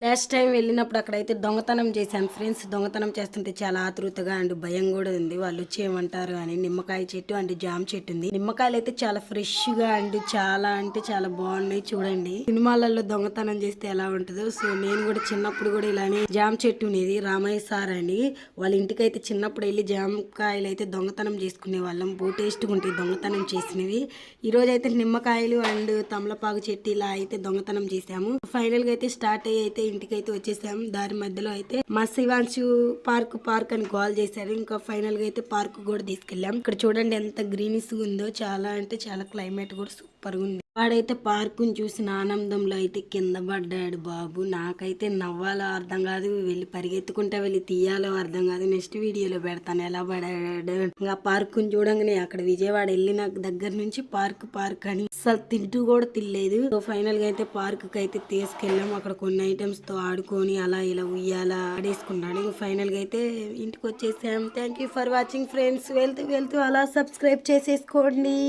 Last time వెళ్ళినప్పుడు అక్కడైతే దొంగతనం చేశాను ఫ్రెండ్స్. దొంగతనం చేస్తుంటే చాలా ఆతృతగా అండ్ భయం కూడా ఉంది. వాళ్ళు వచ్చి ఏమంటారు అని. నిమ్మకాయ చెట్టు అండ్ జామ చెట్టు ఉంది. నిమ్మకాయలు అయితే చాలా ఫ్రెష్ గా అండ్ చాలా అంటే చాలా బాగున్నాయి చూడండి. సినిమాలలో దొంగతనం చేస్తే ఎలా ఉంటుందో, సో నేను కూడా చిన్నప్పుడు కూడా ఇలానే జామ చెట్టు ఉండేది. రామయ్య సార్ అని వాళ్ళ ఇంటికి అయితే చిన్నప్పుడు వెళ్ళి జామకాయలు అయితే దొంగతనం చేసుకునే వాళ్ళం. బో టేస్ట్గా ఉంటాయి దొంగతనం చేసినవి. ఈ రోజు అయితే నిమ్మకాయలు అండ్ తమలపాకు చెట్టు ఇలా అయితే దొంగతనం చేసాము. ఫైనల్ గా అయితే స్టార్ట్ అయ్యి అయితే ఇంటికి అయితే వచ్చేసాము. దారి మధ్యలో అయితే మా శివాంశు పార్క్ అని కాల్ చేశారు. ఇంకా ఫైనల్ గా అయితే పార్క్ కూడా తీసుకెళ్ళాం. ఇక్కడ చూడండి ఎంత గ్రీనిష్ ఉందో, చాలా అంటే చాలా క్లైమేట్ కూడా సూపర్ గా ఉంది. వాడైతే పార్కుని చూసిన ఆనందంలో అయితే కింద పడ్డాడు బాబు. నాకైతే నవ్వాలో అర్థం కాదు, వెళ్ళి పరిగెత్తుకుంటా వెళ్ళి తీయాలో అర్థం కాదు. నెక్స్ట్ వీడియోలో పెడతాను ఎలా పడాడు. ఇంకా పార్కుని చూడంగానే అక్కడ విజయవాడ వెళ్ళిన దగ్గర నుంచి పార్క్ అని అసలు తింటూ కూడా తినలేదు. సో ఫైనల్ గా అయితే పార్క్ కి అయితే తీసుకెళ్ళాం. అక్కడ కొన్ని ఐటమ్స్ తో ఆడుకొని అలా ఇలా ఉయ్యాలా ఆడేసుకున్నాడు. ఫైనల్ గా అయితే ఇంటికి వచ్చేసాం. Thank you for watching friends. వెళ్తూ అలా సబ్స్క్రైబ్ చేసేసుకోండి.